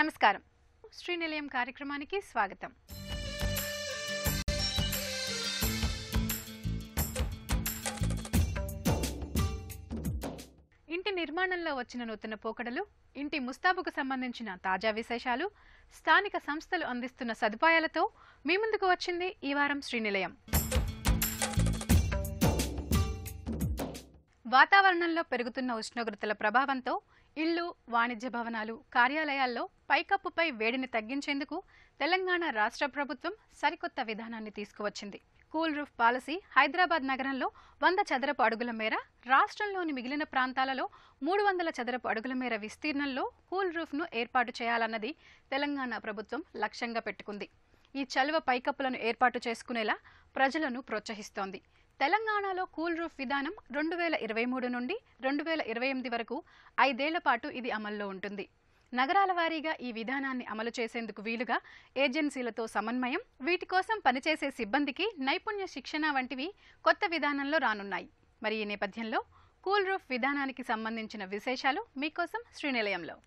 నమస్కారం. శ్రీనిలయం కార్యక్రమానికి స్వాగతం. ఇంటి నిర్మాణంలో వచ్చిన నూతన పోకడలు, ఇంటి ముస్తాబుకు సంబంధించిన తాజా విశేషాలు, స్థానిక సంస్థలు అందిస్తున్న సదుపాయాలతో మీ ముందుకు వచ్చింది ఈ వారం శ్రీనిలయం. వాతావరణంలో పెరుగుతున్న ఉష్ణోగ్రతల ప్రభావంతో ఇళ్లు, వాణిజ్య భవనాలు, కార్యాలయాల్లో పైకప్పుపై వేడిని తగ్గించేందుకు తెలంగాణ రాష్ట్ర ప్రభుత్వం సరికొత్త విధానాన్ని తీసుకువచ్చింది. కూల్ రూఫ్ పాలసీ హైదరాబాద్ నగరంలో 100 చదరపు అడుగుల మేర, రాష్ట్రంలోని మిగిలిన ప్రాంతాలలో 300 చదరపు అడుగుల మేర విస్తీర్ణంలో కూల్ రూఫ్ను ఏర్పాటు చేయాలన్నది తెలంగాణ ప్రభుత్వం లక్ష్యంగా పెట్టుకుంది. ఈ చలువ పైకప్పులను ఏర్పాటు చేసుకునేలా ప్రజలను ప్రోత్సహిస్తోంది. తెలంగాణలో కూల్ రూఫ్ విధానం 2023 నుండి 2028 వరకు 5 ఏళ్ల పాటు ఇది అమల్లో ఉంటుంది. నగరాల వారీగా ఈ విధానాన్ని అమలు చేసేందుకు వీలుగా ఏజెన్సీలతో సమన్వయం, వీటి కోసం పనిచేసే సిబ్బందికి నైపుణ్య శిక్షణ వంటివి కొత్త విధానంలో రానున్నాయి. మరి ఈ నేపథ్యంలో కూల్ రూఫ్ విధానానికి సంబంధించిన విశేషాలు మీకోసం శ్రీనిలయంలో.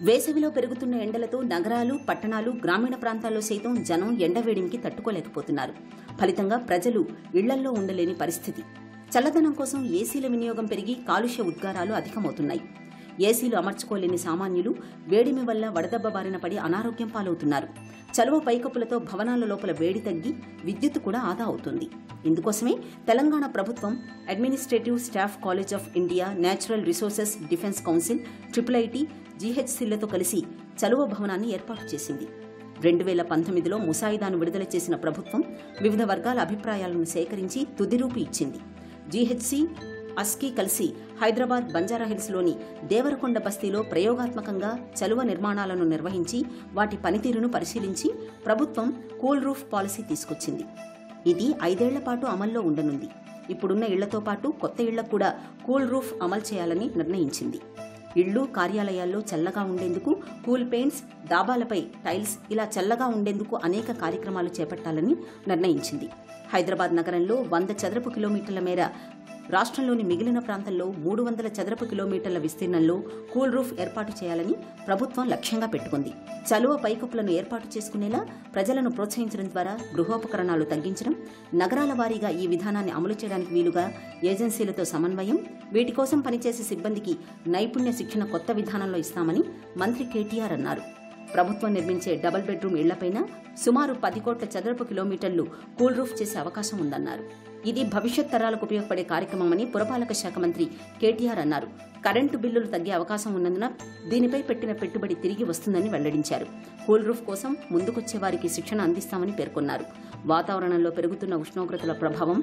వేసవిలో పెరుగుతున్న ఎండలతో నగరాలు, పట్టణాలు, గ్రామీణ ప్రాంతాల్లో సైతం జనం ఎండవేడిమికి తట్టుకోలేకపోతున్నారు. ఫలితంగా ప్రజలు ఇళ్లల్లో ఉండలేని పరిస్థితి. చల్లదనం కోసం ఏసీల వినియోగం పెరిగి కాలుష్య ఉద్గారాలు అధికమవుతున్నాయి. ఏసీలు అమర్చుకోలేని సామాన్యులు వేడిమి వల్ల వడదెబ్బ బారిన పడి అనారోగ్యం పాలవుతున్నారు. చలువ పైకప్పులతో భవనాల లోపల వేడి తగ్గి విద్యుత్ కూడా ఆదా అవుతుంది. ఇందుకోసమే తెలంగాణ ప్రభుత్వం administrative staff college of India, natural resources defence council, IIIT, GHCలతో కలిసి చలువ భవనాన్ని ఏర్పాటు చేసింది. 2019లో ముసాయిదాను విడుదల చేసిన ప్రభుత్వం వివిధ వర్గాల అభిప్రాయాలను సేకరించి తుదిరూపు ఇచ్చింది. GHC, ASCI కలిసి హైదరాబాద్ బంజారాహిల్స్లోని దేవరకొండ బస్తీలో ప్రయోగాత్మకంగా చలువ నిర్మాణాలను నిర్వహించి వాటి పనితీరును పరిశీలించి ప్రభుత్వం కూల్ రూఫ్ పాలసీ తీసుకొచ్చింది. ఇది 5 ఏళ్ల పాటు అమల్లో ఉండనుంది. ఇప్పుడున్న ఇళ్లతో పాటు కొత్త ఇళ్లకు కూడా కూల్ రూఫ్ అమలు చేయాలని నిర్ణయించింది. ఇళ్లు, కార్యాలయాల్లో చల్లగా ఉండేందుకు కూల్ పెయింట్స్, డాబాలపై టైల్స్, ఇలా చల్లగా ఉండేందుకు అనేక కార్యక్రమాలు చేపట్టాలని నిర్ణయించింది. హైదరాబాద్ నగరంలో 100 చదరపు కిలోమీటర్ల మేర, రాష్ట్రంలోని మిగిలిన ప్రాంతాల్లో 300 చదరపు కిలోమీటర్ల విస్తీర్ణంలో కూల్ రూఫ్ ఏర్పాటు చేయాలని ప్రభుత్వం లక్ష్యంగా పెట్టుకుంది. చలువ పైకప్పులను ఏర్పాటు చేసుకునేలా ప్రజలను ప్రోత్సహించడం ద్వారా గృహోపకరణాలు తగ్గించడం, నగరాల వారీగా ఈ విధానాన్ని అమలు చేయడానికి వీలుగా ఏజెన్సీలతో సమన్వయం, వీటి కోసం పనిచేసే సిబ్బందికి నైపుణ్య శిక్షణ కొత్త విధానంలో ఇస్తామని మంత్రి కేటీఆర్ అన్నారు. ప్రభుత్వం నిర్మించే డబుల్ బెడ్రూమ్ ఇళ్లపైన సుమారు 10 కోట్ల చదరపు కిలోమీటర్లు కూల్ రూఫ్ చేసే అవకాశం ఉందన్నారు. ఇది భవిష్యత్ తరాలకు ఉపయోగపడే కార్యక్రమమని పురపాలక శాఖ మంత్రి కేటీఆర్ అన్నారు. కరెంటు బిల్లులు తగ్గే అవకాశం ఉన్నందున దీనిపై పెట్టిన పెట్టుబడి తిరిగి వస్తుందని వెల్లడించారు. కూల్ రూఫ్ కోసం ముందుకొచ్చే వారికి శిక్షణ అందిస్తామని పేర్కొన్నారు. వాతావరణంలో పెరుగుతున్న ఉష్ణోగ్రతల ప్రభావం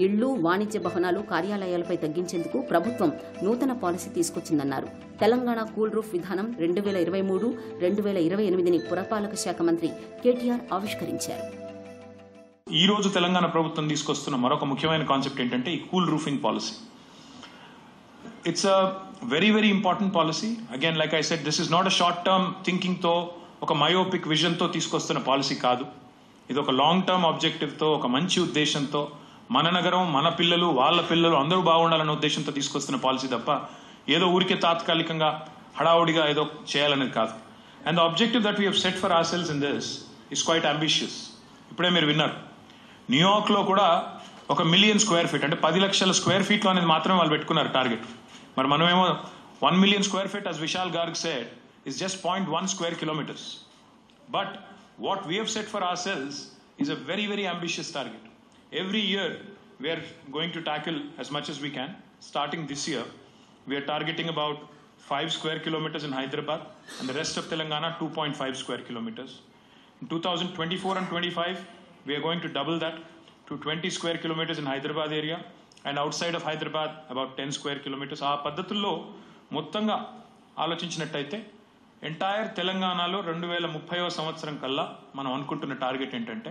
ఇళ్లు, వాణిజ్య భవనాలు, కార్యాలయాలపై తగ్గించేందుకు ప్రభుత్వం నూతన పాలసీ తీసుకొచ్చిందన్నారు. తెలంగాణ కూల్ రూఫ్ విధానం 2023, 2028ని పురపాలక శాఖ మంత్రి కేటీఆర్ ఆవిష్కరించారు. ఈ రోజు తెలంగాణ ప్రభుత్వం తీసుకొస్తున్న మరొక ముఖ్యమైన కాన్సెప్ట్ ఏంటంటే ఈ cool roofing policy. It's a very very important policy. Again like I said, this is not a short term thinking తో, ఒక మయోపిక్ విజన్ తో తీసుకొస్తున్న పాలసీ కాదు. ఇది ఒక లాంగ్ టర్మ్ ఆబ్జెక్టివ్ తో, ఒక మంచి ఉద్దేశంతో, మన నగరం, మన పిల్లలు, వాళ్ళ పిల్లలు అందరూ బాగుండాలన్న ఉద్దేశంతో తీసుకొస్తున్న పాలసీ తప్ప ఏదో ఊరికే తాత్కాలికంగా హడావుడిగా ఏదో చేయాలనేది కాదు. And the objective that we have set for hour selves in this is quite ambitious. ఇప్పుడే మీరు విన్నారు, న్యూయార్క్ లో కూడా 1 మిలియన్ స్క్వేర్ ఫీట్, అంటే 10 లక్షల స్క్వేర్ ఫీట్లు అనేది మాత్రమే వాళ్ళు పెట్టుకున్నారు టార్గెట్. మరి మనమేమో 1 million square feet, as Vishal Garg said, is just 0.1 square kilometers. But what we have set for ourselves is a very very ambitious target. Every year we are going to tackle as much as we can. Starting this year, we are targeting about 5 square kilometers in Hyderabad and the rest of Telangana 2.5 square kilometers. In 2024 and 25, we are going to double that to 20 square kilometers in Hyderabad area and outside of Hyderabad about 10 square kilometers. ఆ పద్ధతుల్లో మొత్తంగా ఆలోచించినట్టయితే entire తెలంగాణలో 2030వ సంవత్సరం కల్లా మనం అనుకుంటున్న target ఏంటంటే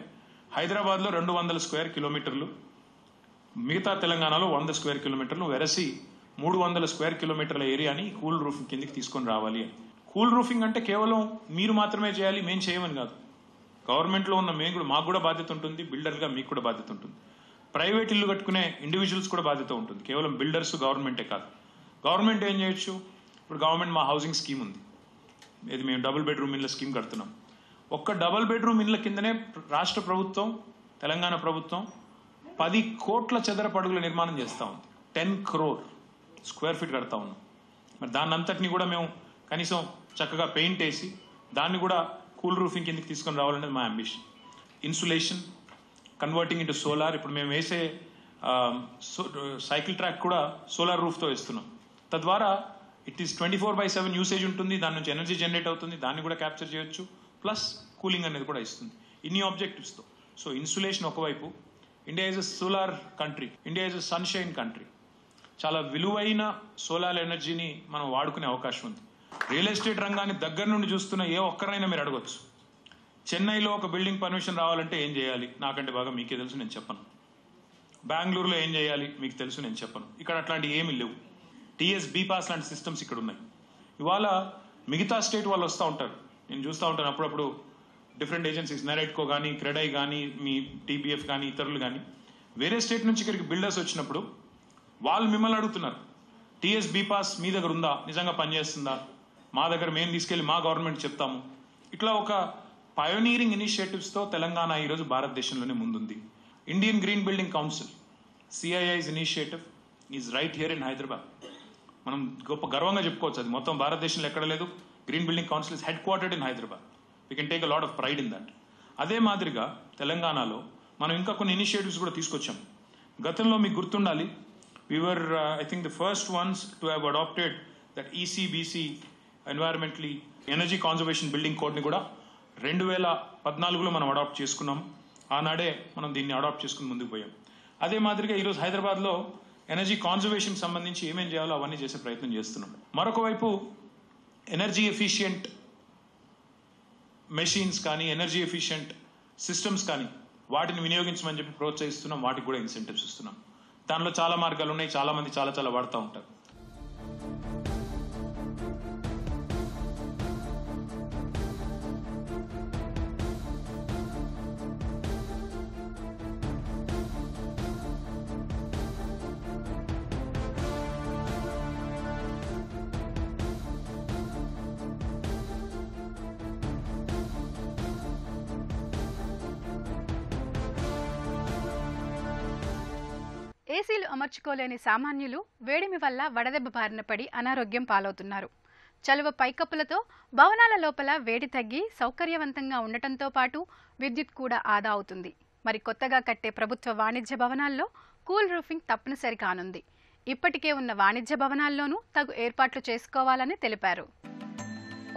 హైదరాబాద్లో 200 స్క్వేర్ కిలోమీటర్లు, మిగతా తెలంగాణలో 100 స్క్వేర్ కిలోమీటర్లు, వెరసి 300 స్క్వేర్ కిలోమీటర్ల ఏరియాని కూల్ రూఫింగ్ కిందకి తీసుకొని రావాలి అని. కూల్ రూఫింగ్ అంటే కేవలం మీరు మాత్రమే చేయాలి, మేము చేయమని కాదు. గవర్నమెంట్లో ఉన్న మేము కూడా, మాకు కూడా బాధ్యత ఉంటుంది, బిల్డర్గా మీకు కూడా బాధ్యత ఉంటుంది. ప్రైవేట్ ఇల్లు కట్టుకునే ఇండివిజువల్స్ కూడా బాధ్యత ఉంటుంది, కేవలం బిల్డర్స్ గవర్నమెంటే కాదు. గవర్నమెంట్ ఏం చేయొచ్చు? ఇప్పుడు గవర్నమెంట్ మా హౌసింగ్ స్కీమ్ ఉంది, ఇది మేము డబుల్ బెడ్రూమ్ ఇళ్ళ స్కీమ్ కడుతున్నాం. ఒక్క డబుల్ బెడ్రూమ్ ఇళ్ళ కిందనే రాష్ట్ర ప్రభుత్వం, తెలంగాణ ప్రభుత్వం 10 కోట్ల చదరపు అడుగుల నిర్మాణం చేస్తూ ఉంది. 10 crore స్క్వేర్ ఫీట్ కడతా ఉన్నాం. మరి దాన్ని అంతటిని కూడా మేము కనీసం చక్కగా పెయింట్ వేసి దాన్ని కూడా కూల్ రూఫింగ్ కిందకి తీసుకొని రావాలనేది మా ambition. Insulation, converting into solar. ఇప్పుడు మేము వేసే సైకిల్ ట్రాక్ కూడా సోలార్ రూఫ్తో వేస్తున్నాం. తద్వారా ఇట్ ఈస్ 24/7 యూసేజ్ ఉంటుంది, దాని నుంచి ఎనర్జీ జనరేట్ అవుతుంది, దాన్ని కూడా క్యాప్చర్ చేయొచ్చు, ప్లస్ కూలింగ్ అనేది కూడా ఇస్తుంది. ఇన్ని ఆబ్జెక్టివ్స్తో. సో ఇన్సులేషన్ ఒకవైపు, India is a solar country, India is a sunshine country. చాలా విలువైన సోలార్ ఎనర్జీని మనం వాడుకునే అవకాశం ఉంది. రియల్ ఎస్టేట్ రంగాన్ని దగ్గర నుండి చూస్తున్న ఏ ఒక్కరైనా మీరు అడగొచ్చు, చెన్నైలో ఒక బిల్డింగ్ పర్మిషన్ రావాలంటే ఏం చేయాలి, నాకంటే బాగా మీకే తెలుసు, నేను చెప్పను. బెంగళూరులో ఏం చేయాలి మీకు తెలుసు, నేను చెప్పను. ఇక్కడ అట్లాంటివి ఏమీ లేవు. టీఎస్ బీపాస్ లాంటి సిస్టమ్స్ ఇక్కడ ఉన్నాయి. ఇవాళ మిగతా స్టేట్ వాళ్ళు వస్తూ ఉంటారు, నేను చూస్తూ ఉంటాను అప్పుడప్పుడు డిఫరెంట్ ఏజెన్సీస్, నెరైట్కో కానీ, క్రెడై కానీ, మీ టీబీఎఫ్ కానీ, ఇతరులు కానీ, వేరే స్టేట్ నుంచి ఇక్కడికి బిల్డర్స్ వచ్చినప్పుడు వాళ్ళు మిమ్మల్ని అడుగుతున్నారు, టీఎస్ బీపాస్ మీ దగ్గర ఉందా, నిజంగా పనిచేస్తుందా, మా దగ్గర మేము తీసుకెళ్ళి మా గవర్నమెంట్ చెప్తాము. ఇట్లా ఒక పయోనీరింగ్ ఇనిషియేటివ్స్తో తెలంగాణ ఈరోజు భారతదేశంలోనే ముందుంది. Indian green building council, CII's initiative is right here in Hyderabad. మనం గొప్ప గర్వంగా చెప్పుకోవచ్చు, అది మొత్తం భారతదేశంలో ఎక్కడ లేదు. Green building council is headquartered in Hyderabad. We can take a lot of pride in that. అదే మాదిరిగా తెలంగాణలో మనం ఇంకా కొన్ని ఇనిషియేటివ్స్ కూడా తీసుకొచ్చాం. గతంలో మీకు గుర్తుండాలి, we were I think the first ones to have adopted that ECBC environmentally energy conservation building code ని కూడా 2014లో మనం అడాప్ట్ చేసుకున్నాం. ఆనాడే మనం దీన్ని అడాప్ట్ చేసుకుని ముందుకు పోయాం. అదే మాదిరిగా ఈరోజు హైదరాబాద్లో ఎనర్జీ కాన్జర్వేషన్ సంబంధించి ఏమేం చేయాలో అవన్నీ చేసే ప్రయత్నం చేస్తున్నాం. మరొక వైపు ఎనర్జీ ఎఫిషియంట్ మెషిన్స్ కానీ, ఎనర్జీ ఎఫిషియంట్ సిస్టమ్స్ కానీ వాటిని వినియోగించమని చెప్పి ప్రోత్సహిస్తున్నాం, వాటికి కూడా ఇన్సెంటివ్స్ ఇస్తున్నాం. దానిలో చాలా మార్గాలు ఉన్నాయి, చాలా మంది చాలా వాడుతూ ఉంటారు. ఏసీలు అమర్చుకోలేని సామాన్యులు వేడిమి వల్ల వడదెబ్బ బారిన పడి అనారోగ్యం పాలవుతున్నారు. చలువ పైకప్పులతో భవనాల లోపల వేడి తగ్గి సౌకర్యవంతంగా ఉండటంతో పాటు విద్యుత్ కూడా ఆదా అవుతుంది. మరి కొత్తగా కట్టే ప్రభుత్వ వాణిజ్య భవనాల్లో కూల్ రూఫింగ్ తప్పనిసరి కానుంది. ఇప్పటికే ఉన్న వాణిజ్య భవనాల్లోనూ తగు ఏర్పాట్లు చేసుకోవాలని తెలిపారు.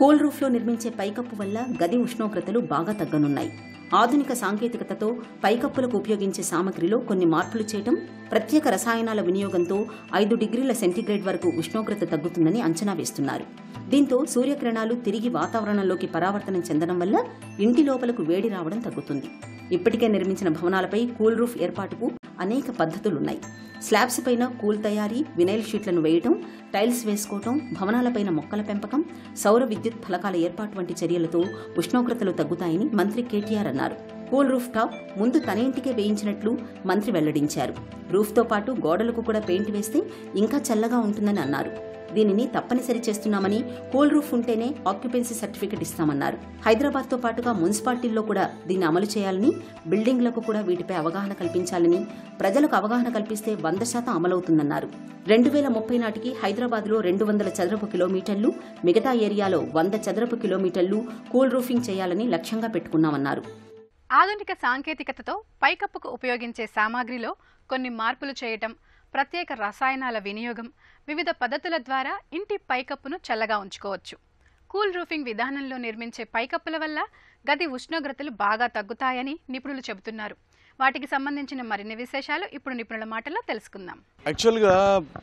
కూల్ రూఫ్లో నిర్మించే పైకప్పు వల్ల గది ఉష్ణోగ్రతలు బాగా తగ్గనున్నాయి. ఆధునిక సాంకేతికతతో పైకప్పులకు ఉపయోగించే సామగ్రిలో కొన్ని మార్పులు చేయటం, ప్రత్యేక రసాయనాల వినియోగంతో 5 డిగ్రీల సెంటీగ్రేడ్ వరకు ఉష్ణోగ్రత తగ్గుతుందని అంచనా వేస్తున్నారు. దీంతో సూర్యకిరణాలు తిరిగి వాతావరణంలోకి పరావర్తనం చెందడం వల్ల ఇంటి లోపలకు వేడి రావడం తగ్గుతుంది. ఇప్పటికే నిర్మించిన భవనాలపై కూల్ రూఫ్ ఏర్పాటుకు అనేక పద్ధతులున్నాయి. స్లాబ్స్ పైన కూల్ తయారీ, వినైల్ షీట్లను వేయటం, టైల్స్ వేసుకోవటం, భవనాలపైన మొక్కల పెంపకం, సౌర విద్యుత్ ఫలకాల ఏర్పాటు వంటి చర్యలతో ఉష్ణోగ్రతలు తగ్గుతాయని మంత్రి కేటీఆర్ అన్నారు. కూల్ రూఫ్ టాప్ ముందు తన ఇంటికే వేయించినట్లు మంత్రి వెల్లడించారు. రూఫ్తో పాటు గోడలకు కూడా పెయింట్ వేస్తే ఇంకా చల్లగా ఉంటుందని అన్నారు. దీనిని తప్పనిసరి చేస్తున్నామని, కూల్ రూఫ్ ఉంటేనే ఆక్యుపెన్సీ సర్టిఫికెట్ ఇస్తామన్నారు. హైదరాబాద్తో పాటుగా మున్సిపాలిటీల్లో కూడా దీన్ని అమలు చేయాలని, బిల్డింగ్లకు కూడా వీటిపై అవగాహన కల్పించాలని, ప్రజలకు అవగాహన కల్పిస్తే 100% అమలవుతుందన్నారు. 2030 నాటికి హైదరాబాద్లో 200 చదరపు కిలోమీటర్లు, మిగతా ఏరియాలో 100 చదరపు కిలోమీటర్లు కూల్ రూఫింగ్ చేయాలని లక్ష్యంగా పెట్టుకున్నామన్నారు. ఆధునిక సాంకేతికతతో పైకప్పుకు ఉపయోగించే సామాగ్రిలో కొన్ని మార్పులు చేయటం, ప్రత్యేక రసాయనాల వినియోగం, వివిధ పద్ధతుల ద్వారా ఇంటి పైకప్పును చల్లగా ఉంచుకోవచ్చు. కూల్ రూఫింగ్ విధానంలో నిర్మించే పైకప్పుల వల్ల గది ఉష్ణోగ్రతలు బాగా తగ్గుతాయని నిపుణులు చెబుతున్నారు. వాటికి సంబంధించిన మరిన్ని విశేషాలు ఇప్పుడు నిపుణుల మాటల్లో తెలుసుకుందాం. యాక్చువల్గా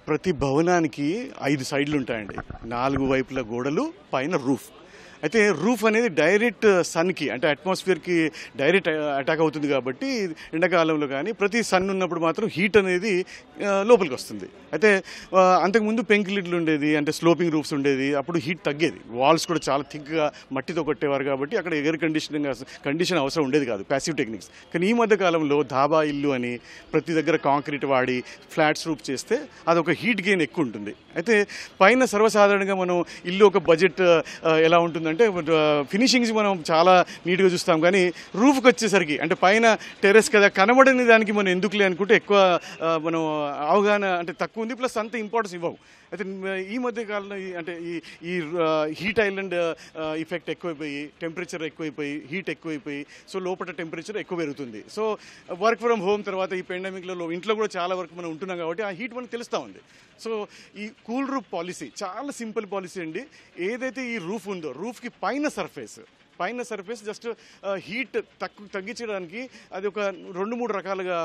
ప్రతి భవనానికి 5 సైడ్లు ఉంటాయండి. 4 వైపుల గోడలు, పైన రూఫ్. అయితే రూఫ్ అనేది డైరెక్ట్ సన్కి అంటే అట్మాస్ఫియర్కి డైరెక్ట్ అటాక్ అవుతుంది కాబట్టి ఎండాకాలంలో కానీ ప్రతి సన్ ఉన్నప్పుడు మాత్రం హీట్ అనేది లోపలికి వస్తుంది. అయితే అంతకుముందు పెంకులిడ్లు ఉండేది, అంటే స్లోపింగ్ రూఫ్స్ ఉండేది, అప్పుడు హీట్ తగ్గేది. వాల్స్ కూడా చాలా థిక్గా మట్టితో కొట్టేవారు కాబట్టి అక్కడ ఎయిర్ కండిషన్ అవసరం ఉండేది కాదు, ప్యాసివ్ టెక్నిక్స్. కానీ ఈ మధ్య కాలంలో ధాబా ఇల్లు అని ప్రతి దగ్గర కాంక్రీట్ వాడి ఫ్లాట్స్ రూఫ్ చేస్తే అదొక హీట్ గెయిన్ ఎక్కువ ఉంటుంది. అయితే పైన సర్వసాధారణంగా మనం ఇల్లు ఒక బడ్జెట్ ఎలా ఉంటుందంటే ఫినిషింగ్స్ మనం చాలా నీట్గా చూస్తాం, కానీ రూఫ్కి వచ్చేసరికి అంటే పైన టెర్రస్ కదా కనబడని దానికి మనం ఎందుకులే అనుకుంటే ఎక్కువ మనం అవగాహన అంటే తక్కువ ఉంది, ప్లస్ అంత ఇంపార్టెన్స్ ఇవ్వవు. అయితే ఈ మధ్య కాలంలో అంటే ఈ హీట్ ఐలాండ్ ఎఫెక్ట్ ఎక్కువైపోయి, టెంపరేచర్ ఎక్కువైపోయి, హీట్ ఎక్కువైపోయి, సో లోపల టెంపరేచర్ ఎక్కువ పెరుగుతుంది. సో వర్క్ ఫ్రమ్ హోమ్ తర్వాత ఈ పెండమిక్లలో ఇంట్లో కూడా చాలా వరకు మనం ఉంటున్నాం కాబట్టి ఆ హీట్ మనకు తెలుస్తూ ఉంది. సో ఈ కూల్ రూఫ్ పాలసీ చాలా సింపుల్ పాలసీ అండి. ఏదైతే ఈ రూఫ్ ఉందో రూఫ్కి పైన సర్ఫేస్ జస్ట్ హీట్ తగ్గించడానికి అది ఒక 2-3 రకాలుగా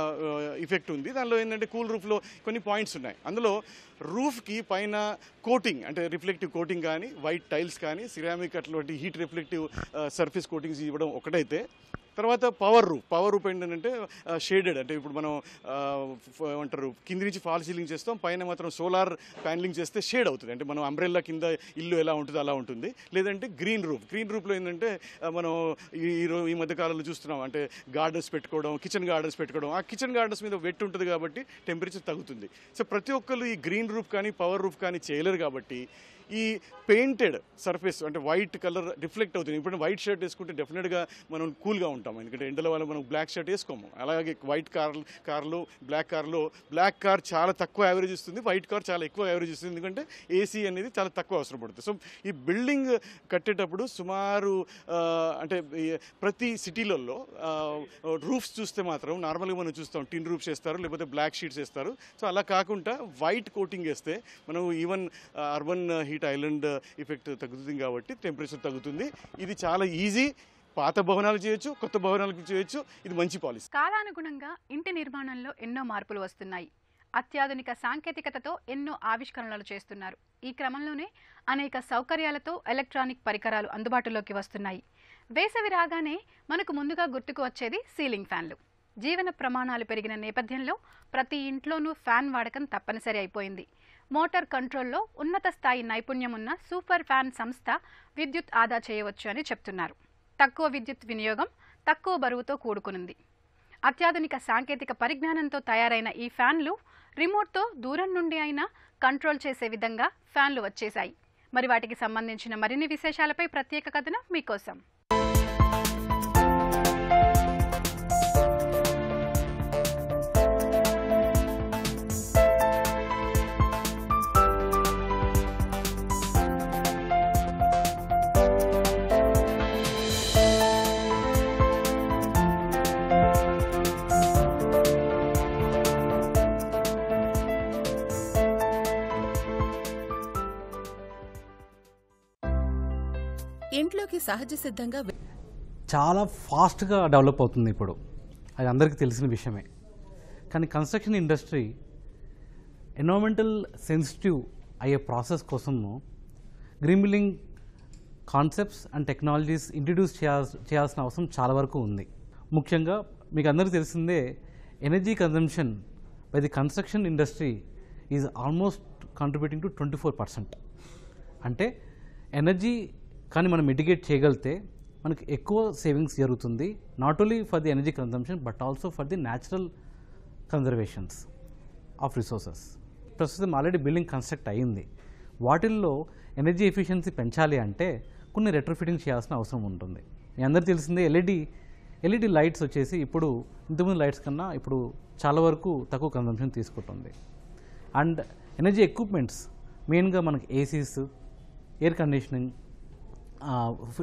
ఎఫెక్ట్ ఉంది. దానిలో ఏంటంటే కూల్ రూఫ్లో కొన్ని పాయింట్స్ ఉన్నాయి. అందులో రూఫ్కి పైన కోటింగ్ అంటే రిఫ్లెక్టివ్ కోటింగ్ కానీ, వైట్ టైల్స్ కానీ, సిరామిక్ అట్లాంటి హీట్ రిఫ్లెక్టివ్ సర్ఫేస్ కోటింగ్స్ ఇవ్వడం ఒకటైతే, తర్వాత పవర్ రూఫ్ ఏంటంటే షేడెడ్ అంటే ఇప్పుడు మనం ఏమంటారు కింది నుంచి ఫాల్ సీలింగ్ చేస్తాం, పైన మాత్రం సోలార్ ప్యానలింగ్ చేస్తే షేడ్ అవుతుంది. అంటే మనం అంబ్రెల్లా కింద ఇల్లు ఎలా ఉంటుందో అలా ఉంటుంది. లేదంటే గ్రీన్ రూఫ్లో ఏంటంటే మనం ఈ మధ్య కాలంలో చూస్తున్నాం అంటే గార్డెన్స్ పెట్టుకోవడం, కిచెన్ గార్డెన్స్ పెట్టుకోవడం. ఆ కిచెన్ గార్డెన్స్ మీద వెట్ ఉంటుంది కాబట్టి టెంపరేచర్ తగ్గుతుంది. సో ప్రతి ఒక్కరు ఈ గ్రీన్ రూఫ్ కానీ పవర్ రూఫ్ కానీ చేయలేరు కాబట్టి ఈ పెయింటెడ్ సర్ఫేస్ అంటే వైట్ కలర్ రిఫ్లెక్ట్ అవుతుంది. ఇప్పుడు వైట్ షర్ట్ వేసుకుంటే డెఫినెట్గా మనం కూల్గా ఉంటాం, ఎందుకంటే ఎండల వల్ల మనం బ్లాక్ షర్ట్ వేసుకోము. అలాగే వైట్ కార్లో బ్లాక్ కార్ చాలా తక్కువ యావరేజ్ ఇస్తుంది, వైట్ కార్ చాలా ఎక్కువ యావరేజ్ ఇస్తుంది, ఎందుకంటే ఏసీ అనేది చాలా తక్కువ అవసరం పడుతుంది. సో ఈ బిల్డింగ్ కట్టేటప్పుడు సుమారు అంటే ప్రతి సిటీలలో రూఫ్స్ చూస్తే మాత్రం నార్మల్గా మనం చూస్తాం టిన్ రూఫ్స్ వేస్తారు, లేకపోతే బ్లాక్ షీట్స్ వేస్తారు. సో అలా కాకుండా వైట్ కోటింగ్ వేస్తే మనం even urban heat island effect తగ్గుతుంది కాబట్టి టెంపరేచర్ తగ్గుతుంది. ఇది చాలా ఈజీ, పాత భవనాలు చేయొచ్చు, కొత్త భవనాలకు చేయొచ్చు. ఇది మంచి పాలసీ. కాలానుగుణంగా ఇంటి నిర్మాణంలో ఎన్నో మార్పులు వస్తున్నాయి. అత్యాధునిక సాంకేతికతతో ఎన్నో ఆవిష్కరణలు చేస్తున్నారు. ఈ క్రమంలోనే అనేక సౌకర్యాలతో ఎలక్ట్రానిక్ పరికరాలు అందుబాటులోకి వస్తున్నాయి. వేసవి రాగానే మనకు ముందుగా గుర్తుకు వచ్చేది సీలింగ్ ఫ్యాన్లు. జీవన ప్రమాణాలు పెరిగిన నేపథ్యంలో ప్రతి ఇంట్లోనూ ఫ్యాన్ వాడకం తప్పనిసరి అయిపోయింది. మోటార్ కంట్రోల్లో ఉన్నత స్థాయి నైపుణ్యం ఉన్న సూపర్ ఫ్యాన్ సంస్థ విద్యుత్ ఆదా చేయవచ్చు అని చెప్తున్నారు. తక్కువ విద్యుత్ వినియోగం, తక్కువ బరువుతో కూడుకునుంది. అత్యాధునిక సాంకేతిక పరిజ్ఞానంతో తయారైన ఈ ఫ్యాన్లు రిమోట్తో దూరం నుండి అయినా కంట్రోల్ చేసే విధంగా ఫ్యాన్లు వచ్చేశాయి. మరి వాటికి సంబంధించిన మరిన్ని విశేషాలపై ప్రత్యేక కథనం మీకోసం. ఇంట్లోకి సహజ సిద్ధంగా చాలా ఫాస్ట్గా డెవలప్ అవుతుంది ఇప్పుడు, అది అందరికీ తెలిసిన విషయమే. కానీ కన్స్ట్రక్షన్ ఇండస్ట్రీ ఎన్విరాన్మెంటల్ సెన్సిటివ్ అయ్యే ప్రాసెస్ కోసము green building concepts and technologies introduce చేయాల్సిన అవసరం చాలా వరకు ఉంది. ముఖ్యంగా మీకు అందరికీ తెలిసిందే, energy consumption by the construction industry is almost contributing to 24%. అంటే ఎనర్జీ కానీ మనం మిటిగేట్ చేయగలిగితే మనకి ఎక్కువ సేవింగ్స్ జరుగుతుంది, not only for the energy consumption but also for the natural conservations of resources. ప్రస్తుతం ఆల్రెడీ బిల్డింగ్ కన్స్ట్రక్ట్ అయ్యింది, వాటిల్లో ఎనర్జీ ఎఫిషియన్సీ పెంచాలి అంటే కొన్ని రెట్రోఫిటింగ్ చేయాల్సిన అవసరం ఉంటుంది. మీ అందరికీ తెలిసిందే, ఎల్ఈడి లైట్స్ వచ్చేసి ఇప్పుడు ఇంతకుముందు లైట్స్ కన్నా ఇప్పుడు చాలా వరకు తక్కువ కన్జంప్షన్ తీసుకుంటుంది. అండ్ ఎనర్జీ ఎక్విప్మెంట్స్ మెయిన్గా మనకి ACs, air conditioning,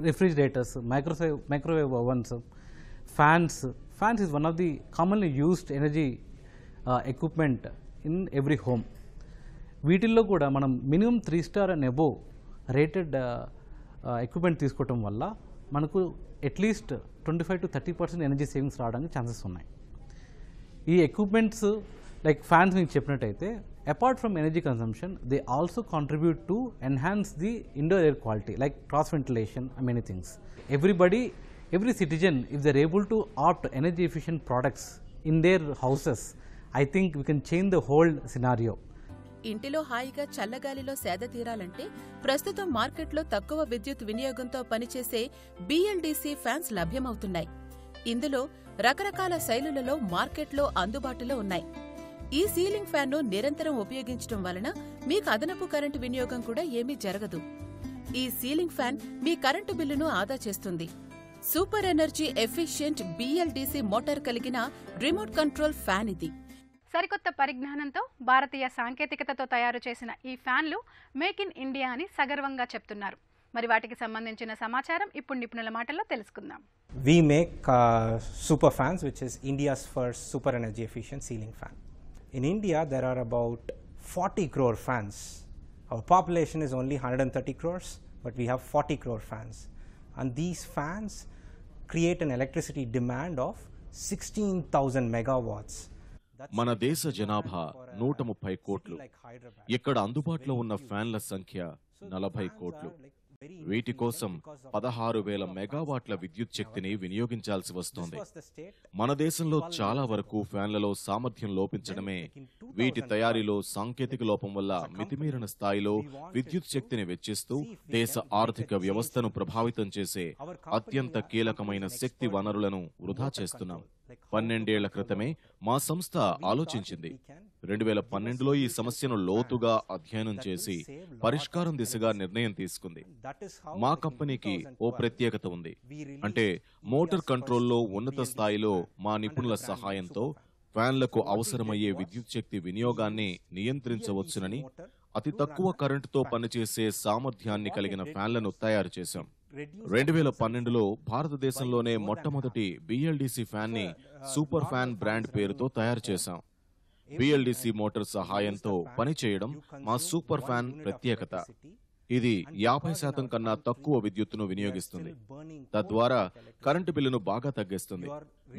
refrigerators, microwave ovens, fans is one of the commonly used energy equipment in every home. వీటిల్లో కూడా మనం minimum 3 star and above rated equipment తీసుకోవటం వల్ల మనకు అట్లీస్ట్ 25 to 30% ఎనర్జీ సేవింగ్స్ రావడానికి chances ఉన్నాయి. ఈ ఎక్విప్మెంట్స్ లైక్ ఫ్యాన్స్ మీకు చెప్పినట్టయితే apart from energy consumption, they also contribute to enhance the indoor air quality, like cross ventilation and many things. Every citizen, if they are able to opt energy efficient products in their houses, I think we can change the whole scenario. ఇంటిలో హాయిగా చల్లగాలిలో సేద తీరాలంటే ప్రస్తుతం మార్కెట్లో తక్కువ విద్యుత్ వినియోగంతో పనిచేసే BLDC ఫ్యాన్స్ లభ్యమవుతున్నాయి. ఇందులో రకరకాల శైలులలో మార్కెట్లో అందుబాటులో ఉన్నాయి. ఈ సీలింగ్ ఫ్యాన్ను నిరంతరం ఉపయోగించడం వలన మీకు అదనపు కరెంటు వినియోగం కూడా ఏమీ జరగదు. ఈ సీలింగ్ ఫ్యాన్ మీ కరెంటు బిల్లును ఆదా చేస్తుంది. Super energy efficient BLDC motor కలిగిన రిమోట్ కంట్రోల్ ఫ్యాన్ ఇది. సరికొత్త పరిజ్ఞానంతో భారతీయ సాంకేతికతతో తయారు చేసిన ఈ ఫ్యాన్లు మేక్ ఇన్ ఇండియా అని సగర్వంగా చెప్తున్నారు. మరి వాటికి సంబంధించిన సమాచారం ఇప్పుడు నిపుణుల మాటల్లో తెలుసుకుందాం. We make super fans, which is India's first super energy efficient ceiling fan. In India, there are about 40 crore fans. Our population is only 130 crores, but we have 40 crore fans. And these fans create an electricity demand of 16,000 megawatts. మన దేశ జనాభా 130 కోట్లు. ఇక్కడ అందుబాటులో ఉన్న ఫ్యాన్ల సంఖ్య 40 కోట్లు. వీటి కోసం 16,000 మెగావాట్ల విద్యుత్ శక్తిని వినియోగించాల్సి వస్తోంది. మన దేశంలో చాలా వరకు ఫ్యాన్లలో సామర్థ్యం లోపించడమే వీటి తయారీలో సాంకేతిక లోపం వల్ల మితిమీరిన స్థాయిలో విద్యుత్ శక్తిని వెచ్చిస్తూ దేశ ఆర్థిక వ్యవస్థను ప్రభావితం చేసే అత్యంత కీలకమైన శక్తి వనరులను వృధా చేస్తున్నాం. 12 ఏళ్ల క్రితమే మా సంస్థ ఆలోచించింది. 2012లో ఈ సమస్యను లోతుగా అధ్యయనం చేసి పరిష్కారం దిశగా నిర్ణయం తీసుకుంది. మా కంపెనీకి ఓ ప్రత్యేకత ఉంది. అంటే మోటార్ కంట్రోల్లో ఉన్నత స్థాయిలో మా నిపుణుల సహాయంతో ఫ్యాన్లకు అవసరమయ్యే విద్యుత్ శక్తి వినియోగాన్ని నియంత్రించవచ్చునని అతి తక్కువ కరెంటుతో పనిచేసే సామర్థ్యాన్ని కలిగిన ఫ్యాన్లను తయారు చేశాం. 2012లో భారతదేశంలోనే మొట్టమొదటి BLDC ఫ్యాన్ ని సూపర్ ఫ్యాన్ బ్రాండ్ పేరుతో తయారు చేశాం. BLDC మోటార్ సహాయంతో పనిచేయడం మా సూపర్ ఫ్యాన్ ప్రత్యేకత. ఇది 50% కన్నా తక్కువ విద్యుత్తును వినియోగిస్తుంది. తద్వారా కరెంటు బిల్లును బాగా తగ్గిస్తుంది.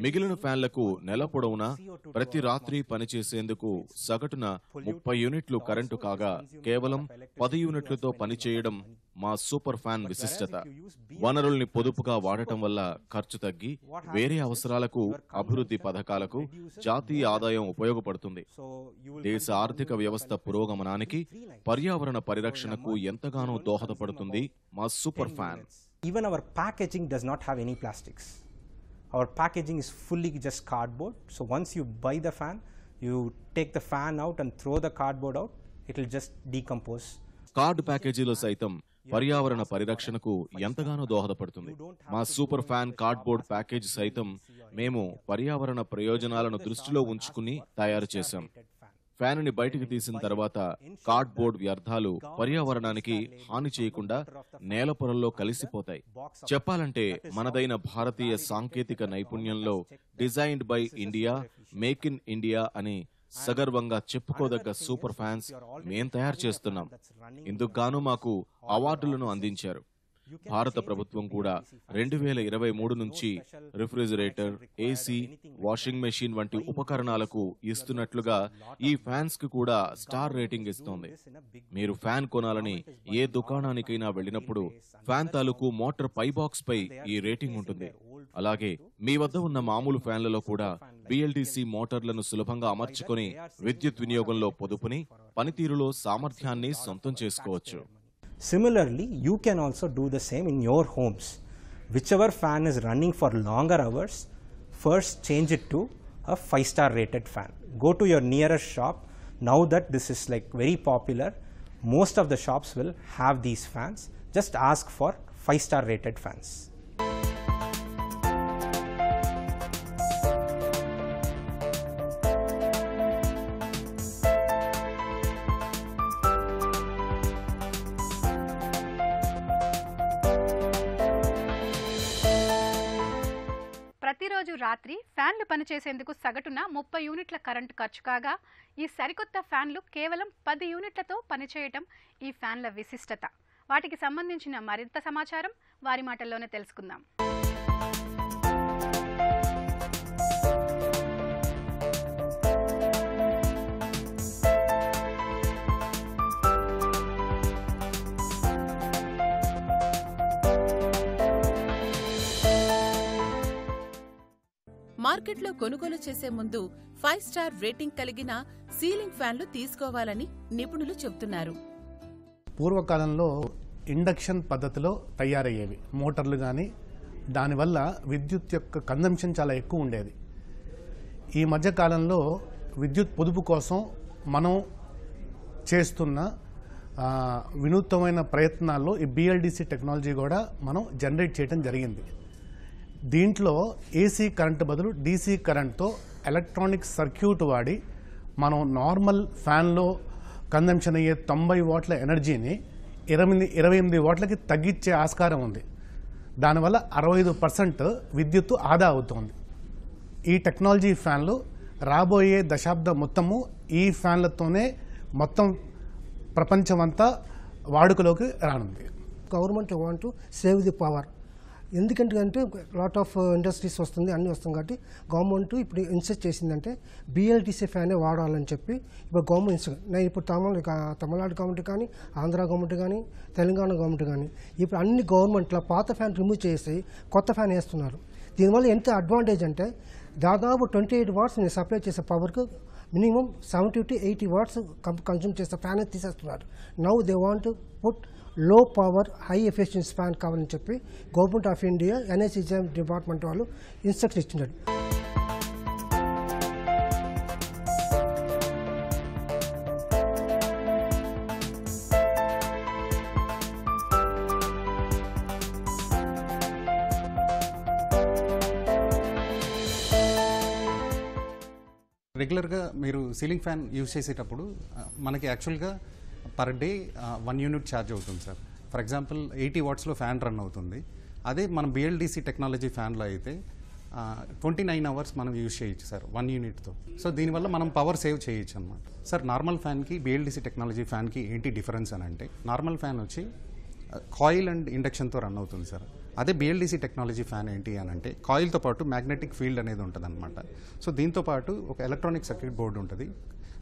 మిగిలిన ఫ్యాన్లకు నెల పొడవునా ప్రతి రాత్రి పనిచేసేందుకు సగటున 30 యూనిట్లు కరెంటు కాగా కేవలం 10 యూనిట్లతో పనిచేయడం మా సూపర్ ఫ్యాన్ విశిష్టత. వనరుల్ని పొదుపుగా వాడటం వల్ల ఖర్చు తగ్గి వేరే అవసరాలకు, అభివృద్ధి పథకాలకు జాతీయ ఆదాయం ఉపయోగపడుతుంది. దేశ ఆర్థిక వ్యవస్థ పురోగమనానికి, పర్యావరణ పరిరక్షణకు ఎంతగానో దోహదపడుతుంది మా super fan. Even our packaging does not have any plastics. Our packaging is fully just cardboard. So once you buy the fan, you take the fan out and throw the cardboard out. It will just decompose. Card ప్యాకేజీలో సైతం పర్యావరణ పరిరక్షణకు ఎంతగానో దోహదపడుతుంది. మా super fan cardboard package సైతం మేము పర్యావరణ ప్రయోజనాలను దృష్టిలో ఉంచుకుని తయారు చేశాం. ఫ్యాన్ ని బయటికి తీసిన తర్వాత కార్డ్బోర్డ్ వ్యర్థాలు పర్యావరణానికి హాని చేయకుండా నేల పొరల్లో కలిసిపోతాయి. చెప్పాలంటే మనదైన భారతీయ సాంకేతిక నైపుణ్యంలో designed by India, make in India అని సగర్వంగా చెప్పుకోదగ్గ సూపర్ ఫ్యాన్స్ మేం తయారు చేస్తున్నాం. ఇందుకు గాను మాకు అవార్డులను అందించారు. భారత ప్రభుత్వం కూడా 2023 నుంచి రిఫ్రిజిరేటర్, AC, వాషింగ్ మెషిన్ వంటి ఉపకరణాలకు ఇస్తున్నట్లుగా ఈ ఫ్యాన్స్ కు కూడా స్టార్ రేటింగ్ ఇస్తోంది. మీరు ఫ్యాన్ కొనాలని ఏ దుకాణానికైనా వెళ్ళినప్పుడు ఫ్యాన్ తాలూకు మోటార్ పై బాక్స్ పై ఈ రేటింగ్ ఉంటుంది. అలాగే మీ వద్ద ఉన్న మామూలు ఫ్యాన్లలో కూడా BLDC మోటార్లను సులభంగా అమర్చుకొని విద్యుత్ వినియోగంలో పొదుపుని, పనితీరులో సామర్థ్యాన్ని సొంతం చేసుకోవచ్చు. Similarly, you can also do the same in your homes. Whichever fan is running for longer hours, first change it to a 5-star rated fan. Go to your nearest shop. Now that this is like very popular, most of the shops will have these fans. Just ask for 5-star rated fans. ప్రతిరోజు రాత్రి ఫ్యాన్లు పనిచేసేందుకు సగటున 30 యూనిట్ల current ఖర్చు కాగా ఈ సరికొత్త ఫ్యాన్లు కేవలం 10 యూనిట్లతో పనిచేయటం ఈ ఫ్యాన్ల విశిష్టత. వాటికి సంబంధించిన మరింత సమాచారం వారి మాటల్లోనే తెలుసుకుందాం. మార్కెట్లో కొనుగోలు చేసే ముందు 5 స్టార్ రేటింగ్ కలిగిన సీలింగ్ ఫ్యాన్లు తీసుకోవాలని నిపుణులు చెబుతున్నారు. పూర్వకాలంలో ఇండక్షన్ పద్ధతిలో తయారయ్యేవి మోటార్లు కానీ, దానివల్ల విద్యుత్ యొక్క కన్జంప్షన్ చాలా ఎక్కువ ఉండేది. ఈ మధ్యకాలంలో విద్యుత్ పొదుపు కోసం మనం చేస్తున్న వినూత్నమైన ప్రయత్నాల్లో ఈ BLDC టెక్నాలజీ కూడా మనం జనరేట్ చేయడం జరిగింది. దీంట్లో AC కరెంటు బదులు DC కరెంట్తో ఎలక్ట్రానిక్ సర్క్యూట్ వాడి మనం నార్మల్ ఫ్యాన్లో కన్జంప్షన్ అయ్యే 90 వాట్ల ఎనర్జీని 28 వాట్లకి తగ్గించే ఆస్కారం ఉంది. దానివల్ల 65% విద్యుత్తు ఆదా అవుతుంది. ఈ టెక్నాలజీ ఫ్యాన్లు రాబోయే దశాబ్దం మొత్తము ఈ ఫ్యాన్లతోనే మొత్తం ప్రపంచమంతా వాడుకలోకి రానుంది. Government want to save the power. ఎందుకంటే లాట్ ఆఫ్ ఇండస్ట్రీస్ వస్తుంది, అన్నీ వస్తుంది కాబట్టి గవర్నమెంట్ ఇప్పుడు ఇన్సిస్ట్ చేసిందంటే BLDC ఫ్యానే వాడాలని చెప్పి ఇప్పుడు గవర్నమెంట్ నేను ఇప్పుడు తమిళనాడు గవర్నమెంట్ కానీ, ఆంధ్ర గవర్నమెంట్ కానీ, తెలంగాణ గవర్నమెంట్ కానీ ఇప్పుడు అన్ని గవర్నమెంట్లో పాత ఫ్యాన్ రిమూవ్ చేసి కొత్త ఫ్యాన్ వేస్తున్నారు. దీనివల్ల ఎంత అడ్వాంటేజ్ అంటే దాదాపు 28 వాట్స్ నేను సప్లై చేసే పవర్కు మినిమం 70 to 80 వాట్స్ కన్జ్యూమ్ చేసే ఫ్యాన్ తీసేస్తున్నారు. Now they want put low power high efficiency fan కావాలని చెప్పి government of India energy department వాళ్ళు ఇన్స్ట్రక్షన్ ఇచ్చినారు. రెగ్యులర్గా మీరు సీలింగ్ ఫ్యాన్ యూజ్ చేసేటప్పుడు మనకి యాక్చువల్గా పర్ డే 1 యూనిట్ ఛార్జ్ అవుతుంది సార్. ఫర్ ఎగ్జాంపుల్ 80 వాట్స్లో ఫ్యాన్ రన్ అవుతుంది. అదే మనం BLDC టెక్నాలజీ ఫ్యాన్లో అయితే 29 అవర్స్ మనం యూజ్ చేయొచ్చు సార్ 1 యూనిట్తో. సో దీనివల్ల మనం పవర్ సేవ్ చేయొచ్చు అనమాట. సార్ నార్మల్ ఫ్యాన్కి BLDC టెక్నాలజీ ఫ్యాన్కి ఏంటి డిఫరెన్స్ అని అంటే, నార్మల్ ఫ్యాన్ వచ్చి కాయిల్ అండ్ ఇండక్షన్తో రన్ అవుతుంది సార్. అదే BLDC టెక్నాలజీ ఫ్యాన్ ఏంటి అని అంటే కాయిల్తో పాటు మ్యాగ్నెటిక్ ఫీల్డ్ అనేది ఉంటుంది అనమాట. సో దీంతో పాటు ఒక ఎలక్ట్రానిక్ సర్క్యూట్ బోర్డు ఉంటుంది.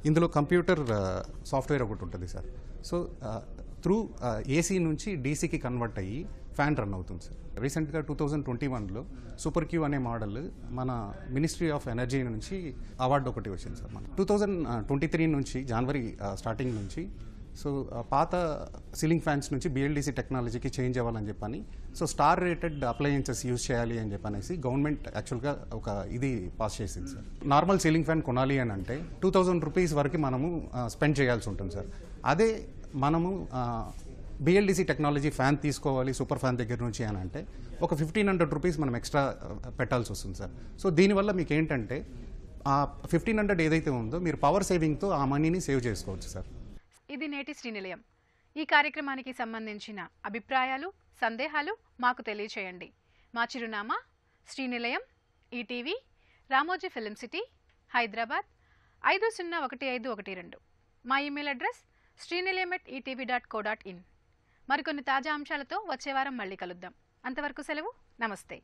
ఇందులో కంప్యూటర్ సాఫ్ట్వేర్ ఒకటి ఉంటుంది సార్. సో త్రూ AC నుంచి DCకి కన్వర్ట్ అయ్యి ఫ్యాన్ రన్ అవుతుంది సార్. రీసెంట్గా 2021లో సూపర్ క్యూ అనే మోడల్ మన మినిస్ట్రీ ఆఫ్ ఎనర్జీ నుంచి అవార్డు ఒకటి వచ్చింది సార్. మన 2023 నుంచి జనవరి స్టార్టింగ్ నుంచి సో పాత సీలింగ్ ఫ్యాన్స్ నుంచి BLDC టెక్నాలజీకి చేంజ్ అవ్వాలని చెప్పని, so star rated appliances use చేయాలి అని చెప్పనేసి గవర్నమెంట్ యాక్చువల్గా ఒక ఇది పాస్ చేసింది సార్. నార్మల్ సీలింగ్ ఫ్యాన్ కొనాలి అని అంటే 2000 రూపీస్ వరకు మనము స్పెండ్ చేయాల్సి ఉంటుంది సార్. అదే మనము BLDC టెక్నాలజీ ఫ్యాన్ తీసుకోవాలి సూపర్ ఫ్యాన్ దగ్గర నుంచి అని అంటే ఒక 1500 రూపీస్ మనం ఎక్స్ట్రా పెట్టాల్సి వస్తుంది సార్. సో దీనివల్ల మీకు ఏంటంటే ఆ 1500 ఏదైతే ఉందో మీరు పవర్ సేవింగ్తో ఆ మనీని సేవ్ చేసుకోవచ్చు సార్. ఇది నేటి శ్రీనిలయం. ఈ కార్యక్రమానికి సంబంధించిన అభిప్రాయాలు, సందేహాలు మాకు తెలియచేయండి. మా చిరునామా Srinilayam, ETV, Ramoji film city, Hyderabad 501512. మా ఇమెయిల్ అడ్రస్ srinilayam@etv.co.in. మరికొన్ని తాజా అంశాలతో వచ్చే వారం మళ్ళీ కలుద్దాం. అంతవరకు సెలవు. నమస్తే.